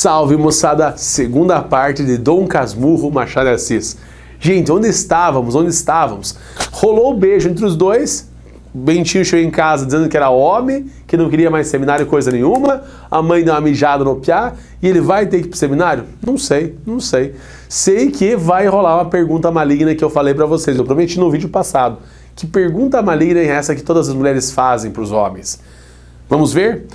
Salve, moçada! Segunda parte de Dom Casmurro Machado de Assis. Gente, onde estávamos? Onde estávamos? Rolou o beijo entre os dois. O Bentinho chegou em casa dizendo que era homem, que não queria mais seminário coisa nenhuma. A mãe deu uma mijada no piá e ele vai ter que ir pro seminário? Não sei, não sei. Sei que vai rolar uma pergunta maligna que eu falei pra vocês. Eu prometi no vídeo passado. Que pergunta maligna é essa que todas as mulheres fazem pros homens? Vamos ver?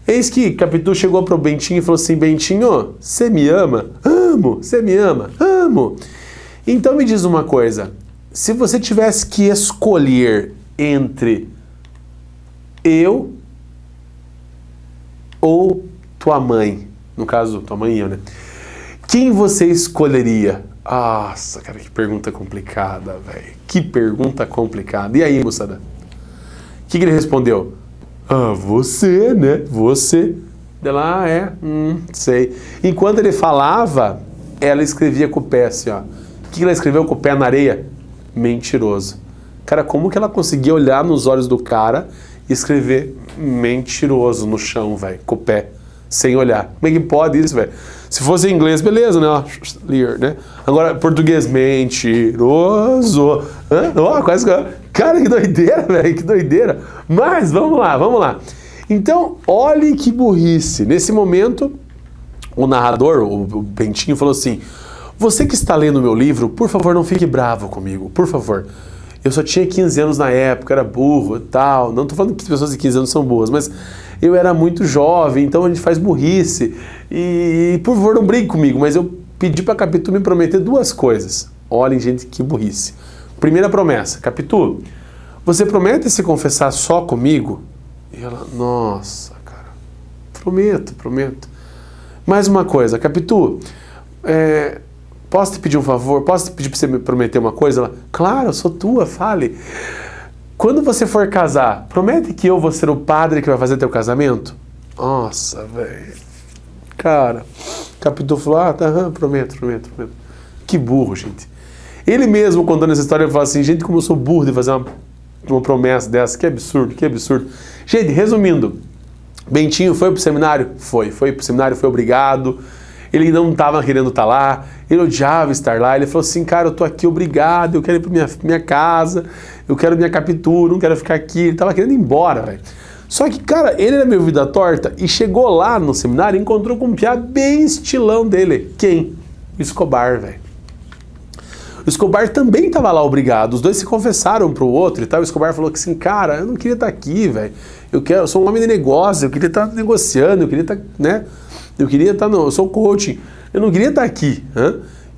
Eis que Capitu chegou pro Bentinho e falou assim: Bentinho, você me ama? Amo! Você me ama? Amo! Então me diz uma coisa, se você tivesse que escolher entre eu ou tua mãe, no caso, tua mãe e eu, né? Quem você escolheria? Nossa, cara, que pergunta complicada, velho. Que pergunta complicada. E aí, moçada? O que ele respondeu? Ah, você, né? Você. Ela, sei. Enquanto ele falava, ela escrevia com o pé assim, ó. O que ela escreveu com o pé na areia? Mentiroso. Cara, como que ela conseguia olhar nos olhos do cara e escrever mentiroso no chão, velho, com o pé, sem olhar? Como é que pode isso, velho? Se fosse em inglês, beleza, né? Lear, né? Agora, português, mentiroso. Ó, quase... Cara, que doideira, velho, que doideira. Mas, vamos lá, vamos lá. Então, olhe que burrice. Nesse momento, o narrador, o Bentinho, falou assim: você que está lendo o meu livro, por favor, não fique bravo comigo, por favor. Eu só tinha 15 anos na época, era burro e tal. Não estou falando que as pessoas de 15 anos são boas, mas eu era muito jovem, então a gente faz burrice. E por favor, não brigue comigo, mas eu pedi para Capitu me prometer duas coisas. Olhem, gente, que burrice. Primeira promessa: Capitu, você promete se confessar só comigo? E ela, nossa, cara, prometo, prometo. Mais uma coisa, Capitu, posso te pedir um favor? Posso te pedir para você me prometer uma coisa? Ela, claro, eu sou tua, fale. Quando você for casar, promete que eu vou ser o padre que vai fazer teu casamento? Nossa, velho. Cara, Capitu falou, prometo. Que burro, gente. Ele mesmo, contando essa história, ele fala assim: gente, como eu sou burro de fazer uma promessa dessa, que absurdo, que absurdo. Gente, resumindo, Bentinho foi pro seminário? Foi pro seminário, foi obrigado. Ele não estava querendo estar lá, ele odiava estar lá. Ele falou assim: cara, eu tô aqui, obrigado, eu quero ir pra minha casa, eu quero minha Capitu, não quero ficar aqui. Ele tava querendo ir embora, velho. Só que, cara, ele era meio vida torta e chegou lá no seminário e encontrou com um piá bem estilão dele. Quem? O Escobar, velho. O Escobar também estava lá obrigado, os dois se confessaram pro outro e tal. O Escobar falou que assim: cara, eu não queria estar aqui, velho. Eu sou um homem de negócio, eu queria estar negociando, eu queria estar, né? Eu sou coaching, eu não queria estar aqui.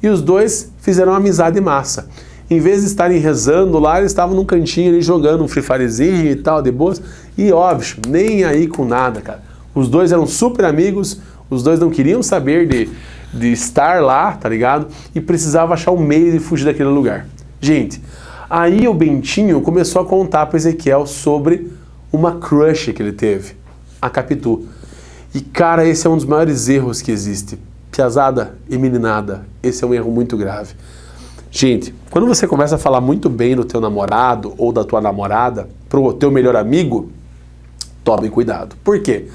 E os dois fizeram uma amizade massa. Em vez de estarem rezando lá, eles estavam num cantinho ali jogando um Free Firezinho e tal, de boas. E óbvio, nem aí com nada, cara. Os dois eram super amigos, os dois não queriam saber de estar lá, tá ligado? E precisava achar um meio de fugir daquele lugar. Gente, aí o Bentinho começou a contar para Ezequiel sobre uma crush que ele teve, a Capitu. E cara, esse é um dos maiores erros que existe. Piazada e meninada, esse é um erro muito grave. Gente, quando você começa a falar muito bem do teu namorado ou da tua namorada pro teu melhor amigo, tome cuidado. Por quê?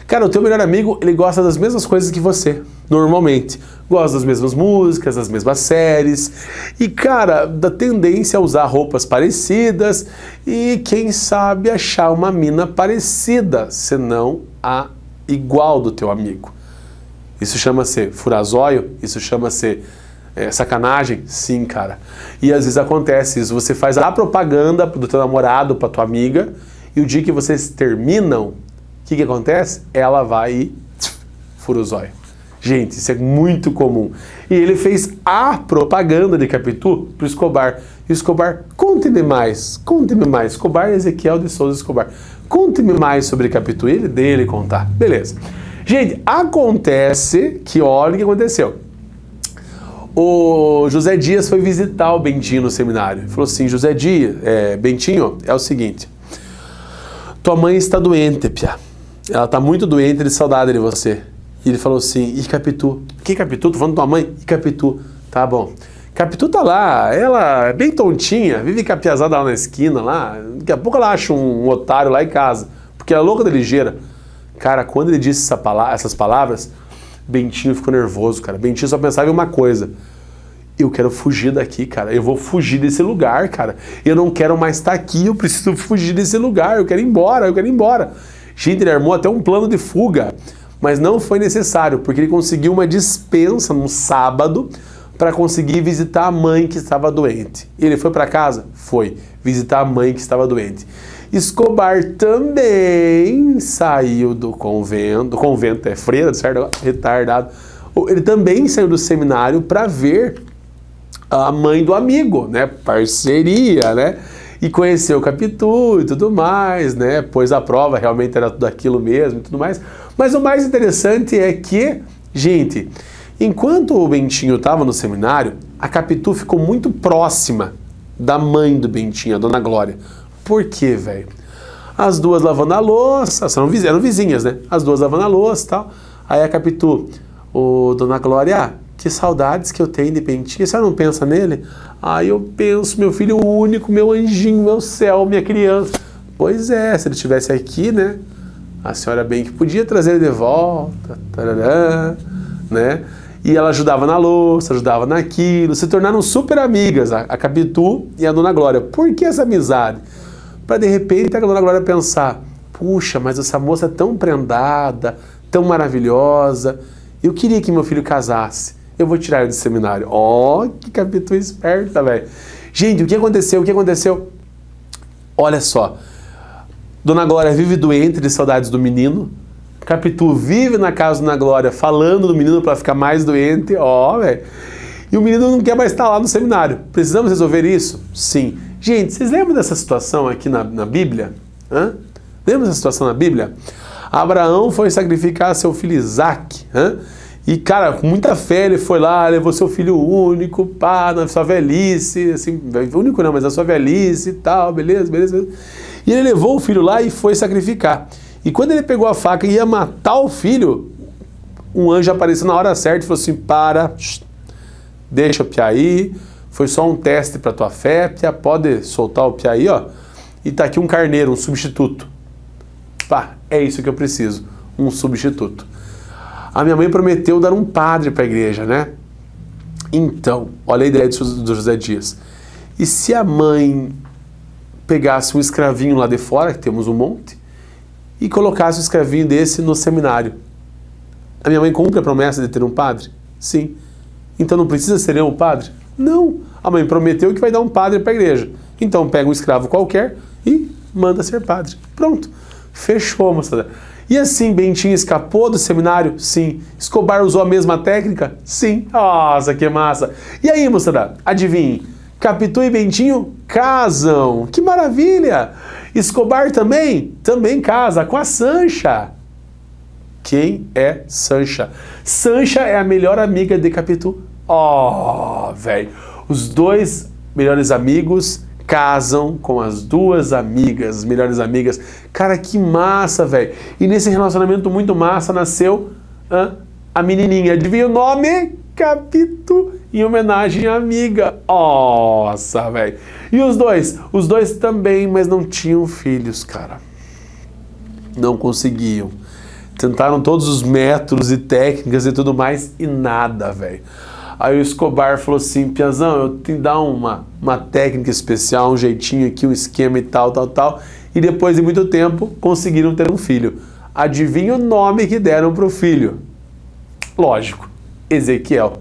Cara, o teu melhor amigo, ele gosta das mesmas coisas que você, normalmente. Gosta das mesmas músicas, das mesmas séries. E, cara, da tendência a usar roupas parecidas e, quem sabe, achar uma mina parecida, senão a igual do teu amigo. Isso chama-se furazóio? Isso chama-se sacanagem? Sim, cara. E às vezes acontece isso. Você faz a propaganda do teu namorado pra tua amiga e o dia que vocês terminam, o que acontece? Ela vai e fura o zóio. Gente, isso é muito comum. E ele fez a propaganda de Capitu pro Escobar. E o Escobar, conte-me mais. Escobar, Ezequiel de Souza Escobar. Conte-me mais sobre Capitu. Ele dele contar. Beleza. Gente, acontece que, olha o que aconteceu. O José Dias foi visitar o Bentinho no seminário. Ele falou assim: José Dias, Bentinho, é o seguinte. Tua mãe está doente, piá. Ela está muito doente de saudade de você. E ele falou assim: e Capitu? Que Capitu? Tô falando da tua mãe? E Capitu? Tá bom. Capitu tá lá, ela é bem tontinha, vive com a piazada lá na esquina, lá. Daqui a pouco ela acha um otário lá em casa, porque ela é louca da ligeira. Cara, quando ele disse essas palavras, Bentinho ficou nervoso, cara. Bentinho só pensava em uma coisa: eu quero fugir daqui, cara. Eu vou fugir desse lugar, cara. Eu não quero mais estar aqui, eu preciso fugir desse lugar. Eu quero ir embora, eu quero ir embora. Gente, ele armou até um plano de fuga, mas não foi necessário, porque ele conseguiu uma dispensa num sábado para conseguir visitar a mãe que estava doente. Ele foi para casa? Foi. Visitar a mãe que estava doente. Escobar também saiu do convento é freira, certo? Retardado. Ele também saiu do seminário para ver a mãe do amigo, né? Parceria, né? E conheceu o Capitu e tudo mais, né? Pois a prova realmente era tudo aquilo mesmo e tudo mais. Mas o mais interessante é que, gente, enquanto o Bentinho estava no seminário, a Capitu ficou muito próxima da mãe do Bentinho, a Dona Glória. Por quê, velho? As duas lavando a louça, eram vizinhas, né? As duas lavando a louça e tal. Aí a Capitu, Dona Glória, que saudades que eu tenho de Bentinho. A senhora não pensa nele? Aí eu penso, meu filho único, meu anjinho, meu céu, minha criança. Pois é, se ele estivesse aqui, né? A senhora bem que podia trazer ele de volta, tarará, né? E ela ajudava na louça, ajudava naquilo, se tornaram super amigas, a Capitu e a Dona Glória. Por que essa amizade? Para de repente a Dona Glória pensar: puxa, mas essa moça é tão prendada, tão maravilhosa, eu queria que meu filho casasse, eu vou tirar ele do seminário. Ó, que Capitu esperta, velho. Gente, o que aconteceu? O que aconteceu? Olha só, Dona Glória vive doente de saudades do menino, Capitu vive na casa da Dona Glória falando do menino para ficar mais doente, ó, velho. E o menino não quer mais estar lá no seminário. Precisamos resolver isso? Sim. Gente, vocês lembram dessa situação aqui na Bíblia? Hã? Lembra dessa situação na Bíblia? Abraão foi sacrificar seu filho Isaac. Hã? E, cara, com muita fé ele foi lá, levou seu filho único, pá, na sua velhice, assim, único não, mas na sua velhice e tal, beleza. E ele levou o filho lá e foi sacrificar. E quando ele pegou a faca e ia matar o filho, um anjo apareceu na hora certa e falou assim: para, deixa o piá aí, foi só um teste para tua fé, piá, pode soltar o piá aí, ó. E tá aqui um carneiro, um substituto. Pá, é isso que eu preciso, um substituto. A minha mãe prometeu dar um padre para a igreja, né? Então, olha a ideia do José Dias. E se a mãe pegasse um escravinho lá de fora, que temos um monte, e colocasse o escravinho desse no seminário? A minha mãe cumpre a promessa de ter um padre? Sim. Então não precisa ser eu o padre? Não. A mãe prometeu que vai dar um padre para a igreja. Então pega um escravo qualquer e manda ser padre. Pronto. Fechou, moçada. E assim, Bentinho escapou do seminário? Sim. Escobar usou a mesma técnica? Sim. Nossa, que massa. E aí, moçada, adivinhe, Capitu e Bentinho casam. Que maravilha. Escobar também? Também casa com a Sancha. Quem é Sancha? Sancha é a melhor amiga de Capitu. Oh, velho. Os dois melhores amigos casam com as duas amigas, melhores amigas. Cara, que massa, velho. E nesse relacionamento muito massa nasceu a menininha. Adivinha o nome? Capitu, em homenagem à amiga. Nossa, velho. E os dois? Os dois também, mas não tinham filhos, cara. Não conseguiam. Tentaram todos os métodos e técnicas e tudo mais e nada, velho. Aí o Escobar falou assim: Piazão, eu te dar uma técnica especial, um jeitinho aqui, um esquema e tal. E depois de muito tempo conseguiram ter um filho. Adivinha o nome que deram pro filho? Lógico, Ezequiel.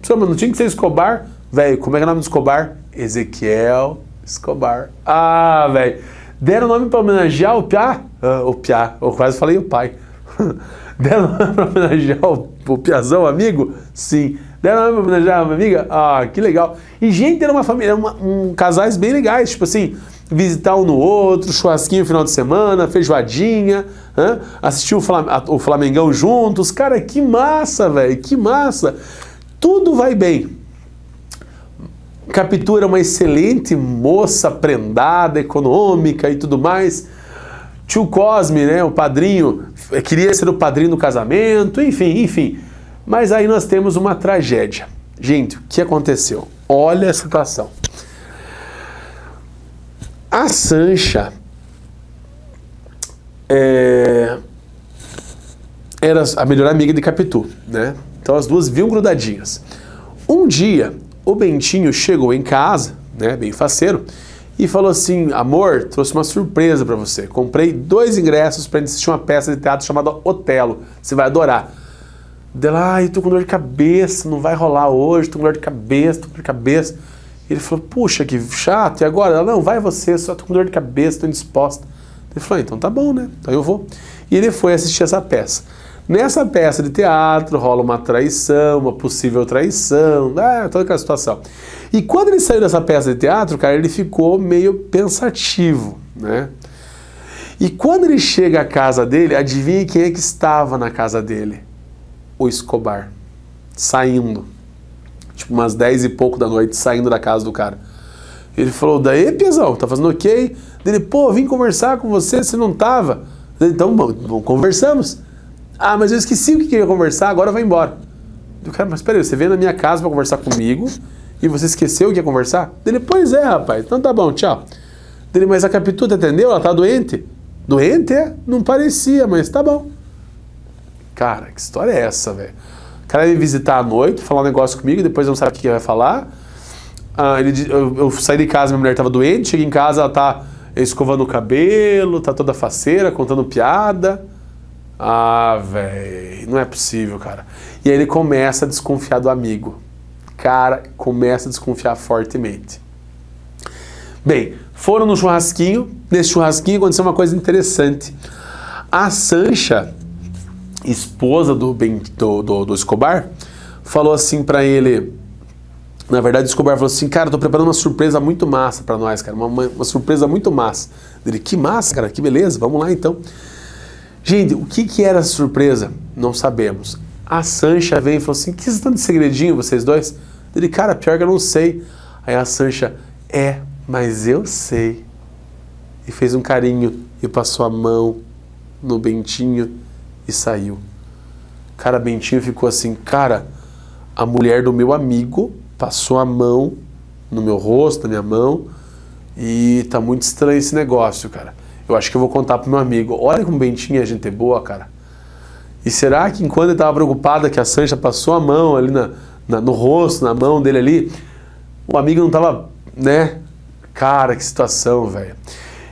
Mas não tinha que ser Escobar? Velho, como é que é o nome do Escobar? Ezequiel Escobar. Ah, velho. Deram o nome para homenagear o Piá? O Piá, eu quase falei o pai. Deram o nome para homenagear o Piazão, amigo? Sim. Deram o nome para homenagear a minha amiga? Ah, que legal. E, gente, era uma família, casais bem legais, tipo assim, visitar um no outro, churrasquinho no final de semana, feijoadinha, assistir o Flamengão juntos. Cara, que massa, velho, que massa. Tudo vai bem. Capitu era uma excelente moça, prendada, econômica e tudo mais. Tio Cosme, né, o padrinho, queria ser o padrinho do casamento, enfim. Mas aí nós temos uma tragédia. Gente, o que aconteceu? Olha a situação. A Sancha era a melhor amiga de Capitu, né? Então as duas viviam grudadinhas. Um dia, o Bentinho chegou em casa, né, bem faceiro, e falou assim: amor, trouxe uma surpresa pra você. Comprei 2 ingressos pra gente assistir uma peça de teatro chamada Otelo. Você vai adorar. Dela, ai, tô com dor de cabeça, não vai rolar hoje, tô com dor de cabeça, tô com dor de cabeça. E ele falou, puxa, que chato, e agora? Ela, não, vai você, só tô com dor de cabeça, tô indisposta. Ele falou, então tá bom, né? Então eu vou. E ele foi assistir essa peça. Nessa peça de teatro rola uma traição, uma possível traição, toda aquela situação. E quando ele saiu dessa peça de teatro, cara, ele ficou meio pensativo, né? E quando ele chega à casa dele, adivinha quem é que estava na casa dele? O Escobar, saindo. Tipo umas 10 e pouco da noite, saindo da casa do cara. Ele falou, daí, Piazão, tá fazendo ok? Ele, pô, vim conversar com você, você não tava? Ele, então, bom, conversamos. Ah, mas eu esqueci o que queria conversar, agora vai embora. Eu, cara, mas peraí, você veio na minha casa pra conversar comigo e você esqueceu o que ia conversar? Ele, pois é, rapaz, então tá bom, tchau. Ele, mas a Capitu, atendeu? Ela tá doente? Doente, é? Não parecia, mas tá bom. Cara, que história é essa, velho? O cara ia me visitar à noite, falar um negócio comigo, depois não sabe o que vai falar. Eu saí de casa, minha mulher tava doente, cheguei em casa, ela tá escovando o cabelo, tá toda faceira, contando piada. Ah, velho, não é possível, cara. E aí ele começa a desconfiar do amigo. Cara, começa a desconfiar fortemente. Bem, foram no churrasquinho. Nesse churrasquinho aconteceu uma coisa interessante. A Sancha, esposa do Escobar, falou assim pra ele. Na verdade, o Escobar falou assim, cara, eu tô preparando uma surpresa muito massa pra nós, cara. Uma surpresa muito massa. Ele, que massa, cara, que beleza, vamos lá então. Gente, o que era essa surpresa? Não sabemos. A Sancha veio e falou assim, que vocês estão de segredinho, vocês dois? Ele, cara, pior que eu não sei. Aí a Sancha, mas eu sei. E fez um carinho e passou a mão no Bentinho e saiu. Cara, Bentinho ficou assim, cara, a mulher do meu amigo passou a mão no meu rosto, na minha mão, e tá muito estranho esse negócio, cara. Eu acho que eu vou contar pro meu amigo. Olha como o Bentinho é gente boa, cara. E será que enquanto ele tava preocupado que a Sancha passou a mão ali no rosto, na mão dele ali, o amigo não tava, né? Cara, que situação, velho.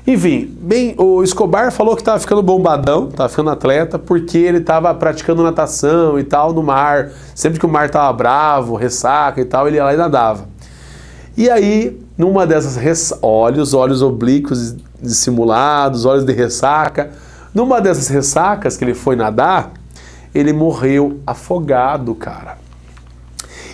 Enfim, bem, o Escobar falou que tava ficando bombadão, tava ficando atleta, porque ele tava praticando natação e tal no mar. Sempre que o mar tava bravo, ressaca e tal, ele ia lá e nadava. E aí, numa dessas olhos oblíquos dissimulados, olhos de ressaca, numa dessas ressacas que ele foi nadar, ele morreu afogado, cara.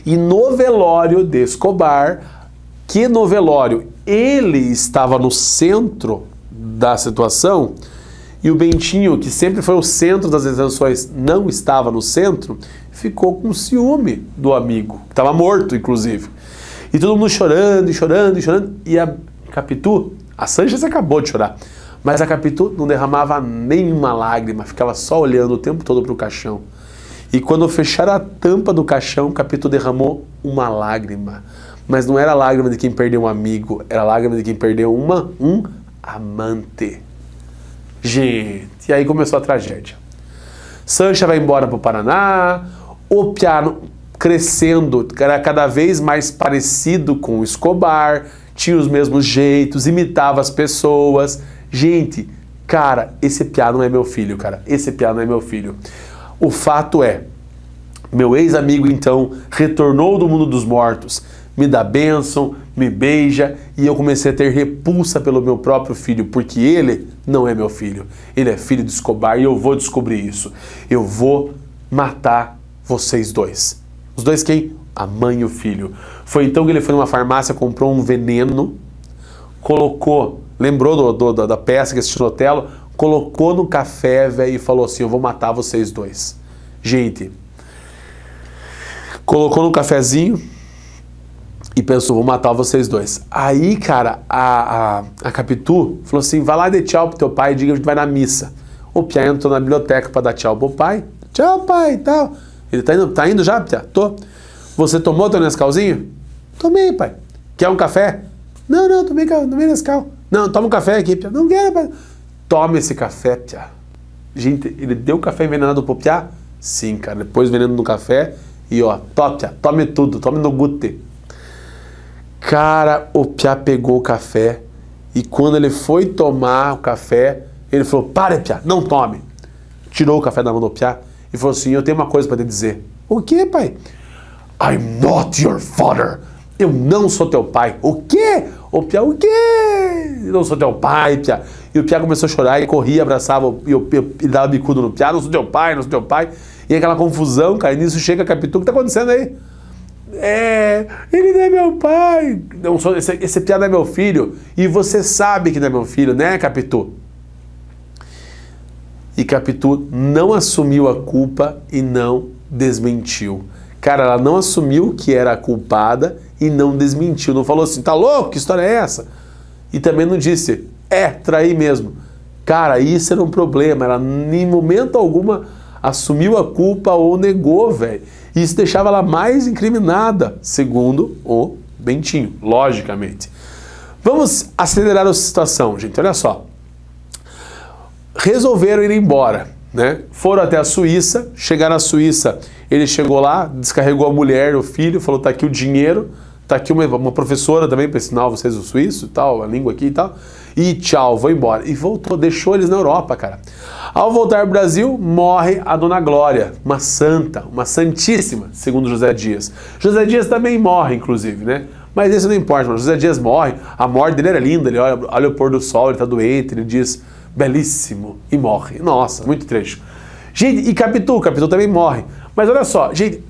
E no velório de Escobar, que no velório ele estava no centro da situação, e o Bentinho, que sempre foi o centro das atenções, não estava no centro, ficou com ciúme do amigo, que estava morto, inclusive. E todo mundo chorando, e chorando, e chorando, e a Capitu, a Sancha acabou de chorar, mas a Capitu não derramava nenhuma lágrima, ficava só olhando o tempo todo para o caixão. E quando fecharam a tampa do caixão, Capitu derramou uma lágrima. Mas não era a lágrima de quem perdeu um amigo, era a lágrima de quem perdeu um amante. Gente, e aí começou a tragédia. Sancha vai embora para o Paraná, o piano crescendo, era cada vez mais parecido com o Escobar, tinha os mesmos jeitos, imitava as pessoas. Gente, cara, esse piano não é meu filho, cara, esse piano não é meu filho. O fato é, meu ex-amigo então retornou do mundo dos mortos, me dá bênção, me beija, e eu comecei a ter repulsa pelo meu próprio filho, porque ele não é meu filho. Ele é filho de Escobar e eu vou descobrir isso. Eu vou matar vocês dois. Os dois quem? A mãe e o filho. Foi então que ele foi numa farmácia, comprou um veneno, colocou, lembrou da peça que assistiu no Otelo, colocou no café, velho, e falou assim, eu vou matar vocês dois. Gente, colocou no cafezinho, e pensou, vou matar vocês dois. Aí, cara, a Capitu falou assim, vai lá e dê tchau pro teu pai e diga que a gente vai na missa. O Pia entrou na biblioteca para dar tchau pro pai. Tchau, pai, e tal. Ele tá indo já, Pia? Tô. Você tomou teu Nescauzinho? Tomei, pai. Quer um café? Não, tomei Nescau. Não, toma um café aqui, Pia. Não quero, pai. Toma esse café, Pia. Gente, ele deu café envenenado pro Piá? Sim, cara. Depois veneno no café e ó, Piá, tome tudo, tome no gute. Cara, o Piá pegou o café e quando ele foi tomar o café, ele falou, para, Piá, não tome. Tirou o café da mão do Piá e falou assim, eu tenho uma coisa para te dizer. O que, pai? I'm not your father. Eu não sou teu pai. O quê? O Piá, o quê? Eu não sou teu pai, Piá. E o Piá começou a chorar e corria, abraçava e dava bicudo no Piá. Não sou teu pai, não sou teu pai. E aquela confusão, cara. E nisso chega a Capitu. O que tá acontecendo aí? Ele não é meu pai. Não sou, esse Piá não é meu filho. E você sabe que não é meu filho, né, Capitu? E Capitu não assumiu a culpa e não desmentiu. Cara, ela não assumiu que era a culpada e não desmentiu. Não falou assim, tá louco? Que história é essa? E também não disse, traí mesmo. Cara, isso era um problema. Ela, em momento alguma, assumiu a culpa ou negou, velho. E isso deixava ela mais incriminada, segundo o Bentinho, logicamente. Vamos acelerar a situação, gente. Olha só. Resolveram ir embora, né? Foram até a Suíça. Chegaram na Suíça, ele chegou lá, descarregou a mulher, o filho, falou, tá aqui o dinheiro, tá aqui uma professora também para ensinar vocês o suíço e tal, a língua aqui e tal. E tchau, vou embora. E voltou, deixou eles na Europa, cara. Ao voltar ao Brasil, morre a Dona Glória, uma santa, uma santíssima, segundo José Dias. José Dias também morre, inclusive, né? Mas isso não importa, mano. José Dias morre, a morte dele era linda, ele olha o pôr do sol, ele tá doente, ele diz, belíssimo, e morre. Nossa, muito trecho. Gente, e Capitu também morre. Mas olha só, gente,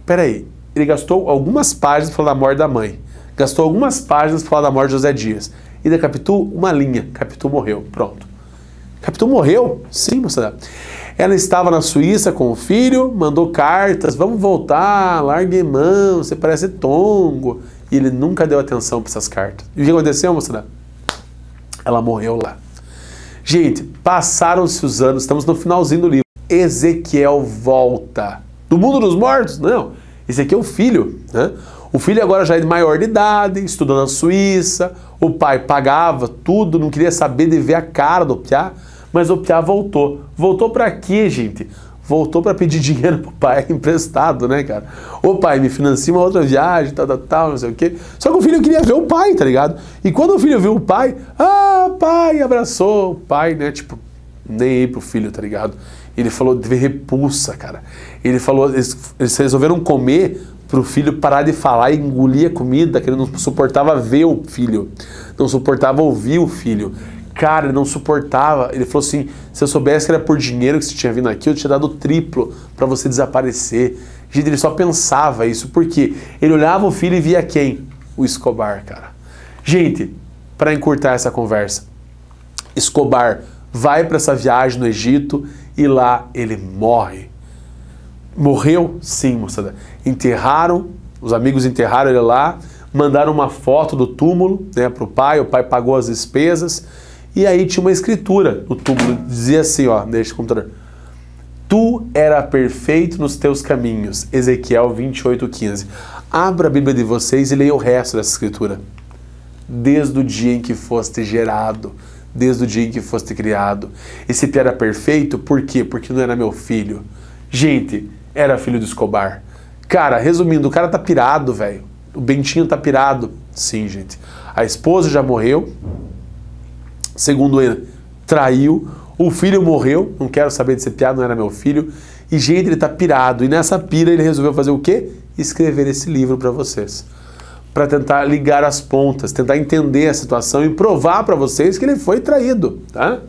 peraí, ele gastou algumas páginas falando da morte da mãe, gastou algumas páginas falando da morte de José Dias, e da Capitu, uma linha, Capitu morreu, pronto. Capitu morreu? Sim, moçada. Ela estava na Suíça com o filho, mandou cartas, vamos voltar, largue mão, você parece tongo. E ele nunca deu atenção para essas cartas. E o que aconteceu, moçada? Ela morreu lá. Gente, passaram-se os anos, estamos no finalzinho do livro. Ezequiel volta. Do mundo dos mortos? Não. Esse aqui é o filho, né? O filho agora já é de maior de idade, estudou na Suíça, o pai pagava tudo, não queria saber de ver a cara do Piá, mas o Piá voltou. Voltou para quê, gente? Voltou para pedir dinheiro pro pai emprestado, né, cara? Ô pai, me financia uma outra viagem, tal, não sei o quê. Só que o filho queria ver o pai, tá ligado? E quando o filho viu o pai, pai, abraçou o pai, né? Tipo, nem aí pro filho, tá ligado? Ele falou, teve repulsa, cara. Ele falou, eles resolveram comer pro filho parar de falar e engolir a comida, que ele não suportava ver o filho, não suportava ouvir o filho. Cara, ele não suportava. Ele falou assim, se eu soubesse que era por dinheiro que você tinha vindo aqui, eu tinha dado o triplo para você desaparecer. Gente, ele só pensava isso, porque ele olhava o filho e via quem? O Escobar, cara. Gente, para encurtar essa conversa, Escobar vai para essa viagem no Egito e lá ele morre. Morreu? Sim, moçada. Enterraram, os amigos enterraram ele lá, mandaram uma foto do túmulo, né, pro pai, o pai pagou as despesas, e aí tinha uma escritura no túmulo, dizia assim, ó, deixa o computador. Tu era perfeito nos teus caminhos, Ezequiel 28:15. Abra a Bíblia de vocês e leia o resto dessa escritura. Desde o dia em que foste gerado, desde o dia em que foste criado. Esse Piá era perfeito, por quê? Porque não era meu filho. Gente, era filho do Escobar. Cara, resumindo, o cara tá pirado, velho. O Bentinho tá pirado. Sim, gente. A esposa já morreu. Segundo ele, traiu. O filho morreu. Não quero saber desse Piá, não era meu filho. E, gente, ele tá pirado. E nessa pira ele resolveu fazer o quê? Escrever esse livro para vocês. Para tentar ligar as pontas, tentar entender a situação e provar para vocês que ele foi traído, tá?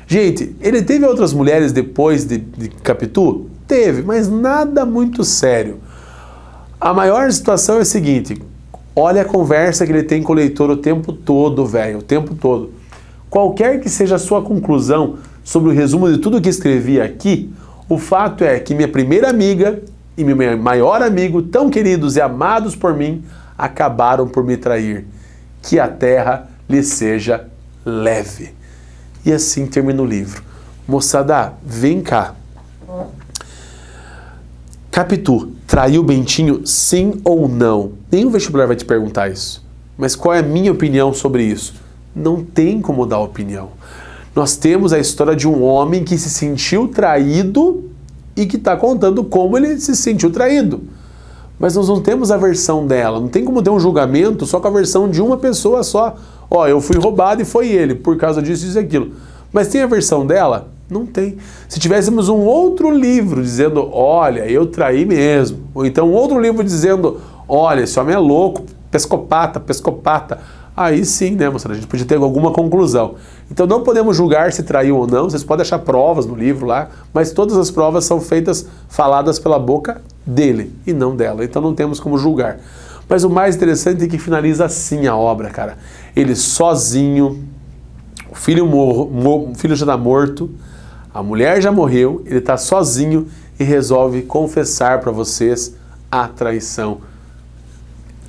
Gente, ele teve outras mulheres depois de Capitu? Teve, mas nada muito sério. A maior situação é a seguinte, olha a conversa que ele tem com o leitor o tempo todo, velho, o tempo todo. Qualquer que seja a sua conclusão sobre o resumo de tudo que escrevi aqui, o fato é que minha primeira amiga e meu maior amigo, tão queridos e amados por mim, acabaram por me trair. Que a terra lhe seja leve. E assim termina o livro. Moçada, vem cá. Capitu, traiu Bentinho, sim ou não? Nenhum vestibular vai te perguntar isso. Mas qual é a minha opinião sobre isso? Não tem como dar opinião. Nós temos a história de um homem que se sentiu traído e que está contando como ele se sentiu traído. Mas nós não temos a versão dela, não tem como ter um julgamento só com a versão de uma pessoa só. Ó, eu fui roubado e foi ele, por causa disso e aquilo. Mas tem a versão dela? Não tem. Se tivéssemos um outro livro dizendo, olha, eu traí mesmo, ou então um outro livro dizendo, olha, esse homem é louco, pescopata, aí sim, né, moçada, a gente podia ter alguma conclusão. Então não podemos julgar se traiu ou não, vocês podem achar provas no livro lá, mas todas as provas são faladas pela boca dele e não dela, então não temos como julgar. Mas o mais interessante é que finaliza assim a obra, cara. Ele sozinho, o filho já está morto, a mulher já morreu, ele está sozinho e resolve confessar para vocês a traição.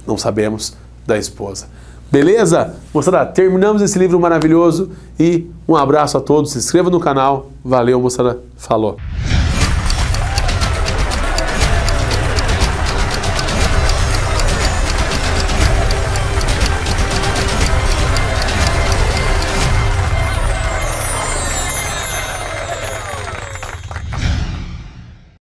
Não sabemos da esposa. Beleza? Moçada, terminamos esse livro maravilhoso e um abraço a todos. Se inscreva no canal. Valeu, moçada. Falou.